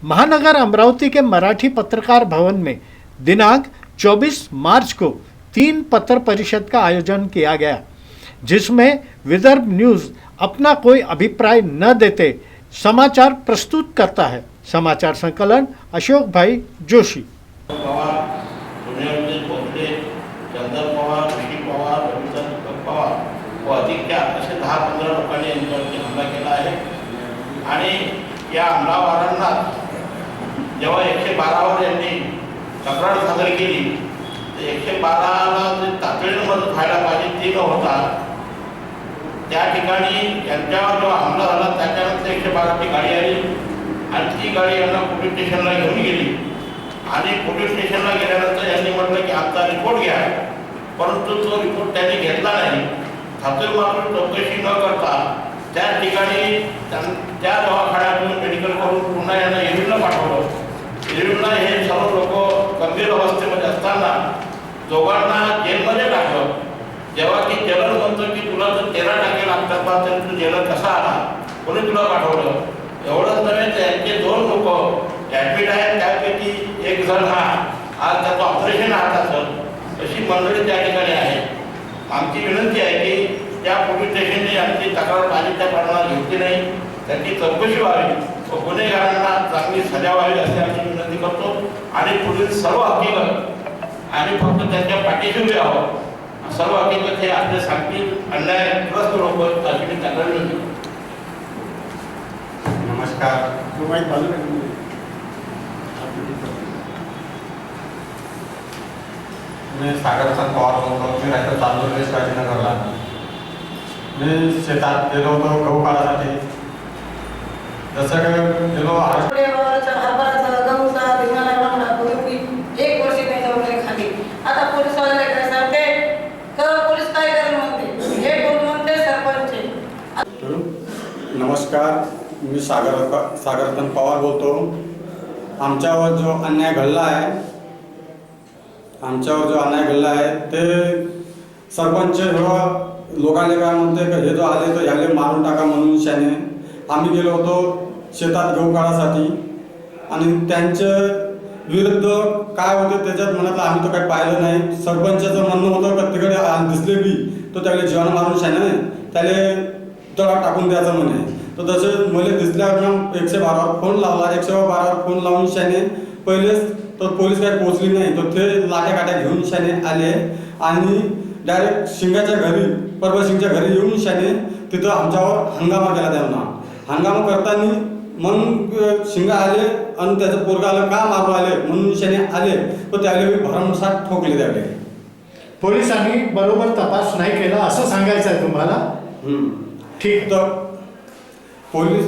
महानगर अमरावती के मराठी पत्रकार भवन में दिनांक 24 मार्च को 3 पत्र परिषद का आयोजन किया गया, जिसमें विदर्भ न्यूज़ अपना कोई अभिप्राय न देते समाचार प्रस्तुत करता है। समाचार संकलन अशोक भाई जोशी। असे 10-15 लोकांनी यांच्यावरती हमला केला आहे आणि या हमलावरांना जेव्हा 112 वर यांनी तक्रार सादर केली तर 112ला जे तातडीने मदत व्हायला पाहिजे ती न होता त्या ठिकाणी यांच्यावर जो हमला झाला त्याच्यानंतर 112 ची गाडी आली आणि ती गाडी यांना पोलीस स्टेशनला घेऊन गेली आणि पोलीस स्टेशनला गेल्यानंतर यांनी म्हटलं की आमचा रिपोर्ट घ्या, परंतु तो रिपोर्ट त्यांनी घेतला नाही। खातेमात्र चौकशी न करता त्या ठिकाणी त्या दवाखान्यातून मेडिकल करून पुन्हा यांना येरूरला पाठवलं। येरूरला हे सर्व लोक गंभीर अवस्थेमध्ये असताना दोघांना जेलमध्ये टाकलं। जेव्हा की जेलर म्हणतो की तुला जर 13 टाके लागतात बा तर तू जेलर कसा आला, कोणी तुला पाठवलं? एवढंच नव्हे त्यांचे 2 लोक ॲडमिट आहेत, त्यापैकी एक जण हा आज त्याचं ऑपरेशन हाताचं अशी मंडळी त्या ठिकाणी आहे। आमची विनंती आहे की त्या पोलीस स्टेशनने आमची तक्रार पाहिजे त्या प्रमाणात घेतली नाही, त्याची चौकशी व्हावी व गुन्हेगारांना चांगली सजा व्हावी अशी आमची विनंती करतो आणि पुढील सर्व हकीकत आणि फक्त त्यांच्या पाठीशी उभे आहोत। सर्व हकीकत हे आपले सांगतील, अन्यायग्रस्त लोक अशी मी तक्रार विनंती करतो। नमस्कार, मी सागरचंद पवार बोलतो। मी राहतो चांदोली शिवाजीनगरला। मी शेतात गेलो होतो गहू काढायसाठी। जसं गेलो एक वर्षी त्यांच्या वगैरे खाली आता पोलीस वाले काय सांगते तर पोलीस काय करेल म्हणते, हे कोण म्हणते? सरपंच। नमस्कार, मी सागरचंद पवार बोलतो। आमच्यावर जो अन्याय घडला आहे ते सरपंच लोकांना काय म्हणते की हे जो आले तर ह्याले मारून टाका म्हणून शाने आम्ही गेलो होतो शेतात गहू काढायसाठी आणि त्यांच्या विरुद्ध काय होते त्याच्यात म्हणत आम्ही तर काही पाहिलं नाही। सरपंचाचं म्हणणं होतं का तिकडे दिसले बी तो त्याला जीवन मारून शाने त्याला तळा टाकून द्यायचं म्हणे। तर तसं मला दिसल्यावर 112 फोन लावला, 112 फोन लावून शाने पहिलेच तर पोलीस काही पोहोचली नाही, तर ते लाट्या काट्या घेऊन शाने आले आणि डायरेक्ट शिंगाच्या घरी परवा सिंगच्या घरी येऊन शाने तिथं आमच्यावर हंगामा केला। त्यांना हंगामा करताना मग शिंगा आले आणि त्याचं पोरगाला का मारू आले म्हणून शाने आले, तर त्यावेळी भरमसाठ ठोकले त्यावेळी। पोलिसांनी बरोबर तपास नाही केला असं सांगायचं आहे तुम्हाला? ठीक, तर पोलीस